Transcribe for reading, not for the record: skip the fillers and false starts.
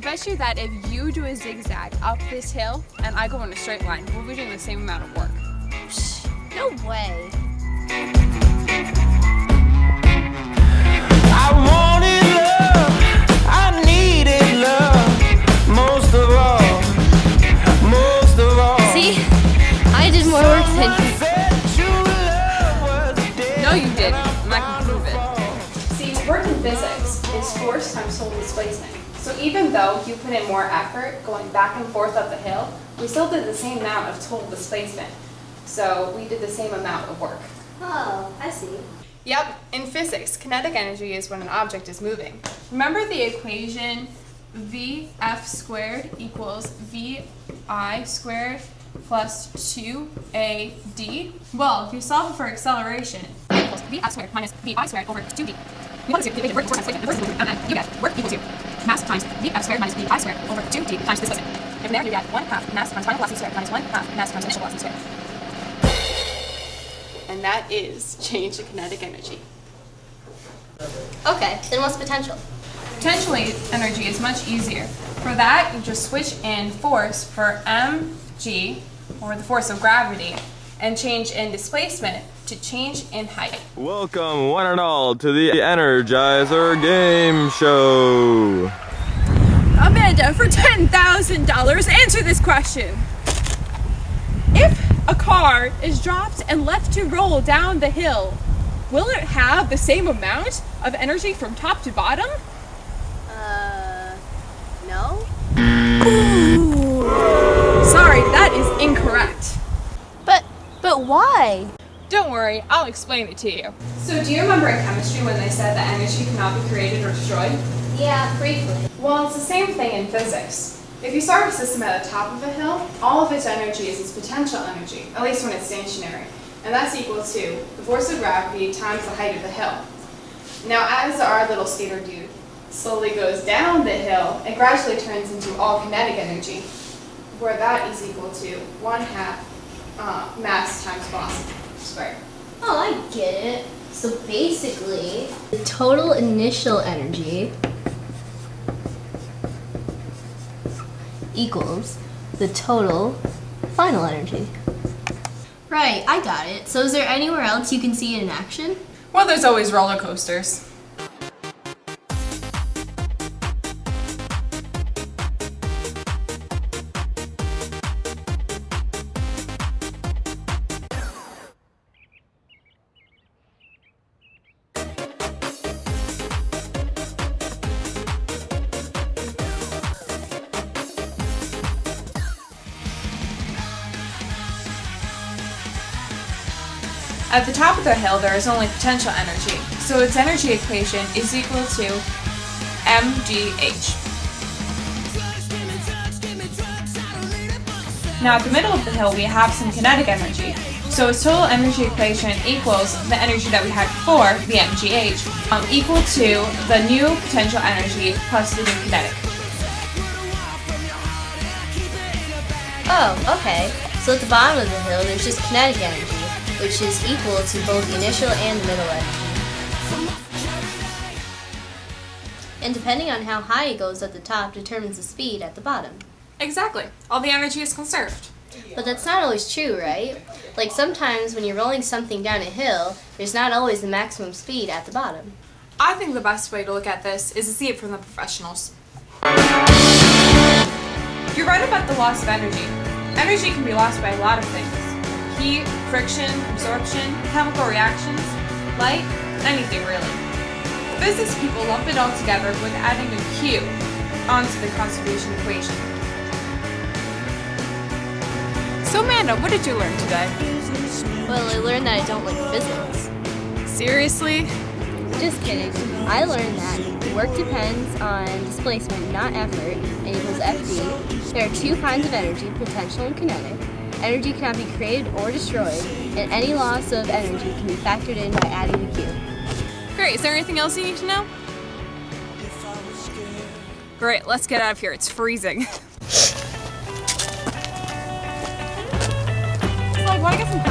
bet you that if you do a zigzag up this hill and I go in a straight line, we'll be doing the same amount of work. Psh, no way. I wanted love, I needed love, most of all, most of all. See, I did more work than you. No, you didn't. I'm not going to prove it. See, to work in physics, it's force times total displacement. So even though you put in more effort going back and forth up the hill, we still did the same amount of total displacement. So we did the same amount of work. Oh, I see. Yep, in physics, kinetic energy is when an object is moving. Remember the equation Vf squared equals Vi squared plus 2AD? Well, if you solve it for acceleration, it equals Vf squared minus Vi squared over 2D. You want to do work force times displacement, and then you get work equal to mass times Vf squared minus Vi squared over 2D times displacement. And from there you get 1/2 mass times final velocity squared minus 1/2 mass times initial velocity squared. And that is change in kinetic energy. Okay, then what's potential? Potential energy is much easier. For that, you just switch in force for mg, or the force of gravity, and change in displacement to change in height. Welcome, one and all, to the Energizer Game Show. Amanda, for $10,000, answer this question. If a car is dropped and left to roll down the hill, will it have the same amount of energy from top to bottom? No? Ooh. Sorry, that is incorrect. But why? Don't worry, I'll explain it to you. So do you remember in chemistry when they said that energy cannot be created or destroyed? Yeah, briefly. Well, it's the same thing in physics. If you start a system at the top of a hill, all of its energy is its potential energy, at least when it's stationary. And that's equal to the force of gravity times the height of the hill. Now, as our little skater dude slowly goes down the hill, it gradually turns into all kinetic energy, where that is equal to 1/2 mass times velocity squared. Oh, I get it. So basically, the total initial energy equals the total final energy. Right, I got it. So is there anywhere else you can see it in action? Well, there's always roller coasters. At the top of the hill, there is only potential energy, so its energy equation is equal to mgh. Now at the middle of the hill, we have some kinetic energy, so its total energy equation equals the energy that we had before, the mgh, equal to the new potential energy plus the new kinetic. Oh, okay. So at the bottom of the hill, there's just kinetic energy, which is equal to both the initial and the middle energy. And depending on how high it goes at the top determines the speed at the bottom. Exactly. All the energy is conserved. But that's not always true, right? Like sometimes when you're rolling something down a hill, there's not always the maximum speed at the bottom. I think the best way to look at this is to see it from the professionals. You're right about the loss of energy. Energy can be lost by a lot of things. Heat, friction, absorption, chemical reactions, light, anything really. Physics people lump it all together with adding a Q onto the conservation equation. So Amanda, what did you learn today? Well, I learned that I don't like physics. Seriously? Just kidding. I learned that work depends on displacement, not effort, and equals FD. There are two kinds of energy, potential and kinetic. Energy cannot be created or destroyed, and any loss of energy can be factored in by adding the Q. Great, is there anything else you need to know? Great, let's get out of here, it's freezing. So, I want to get some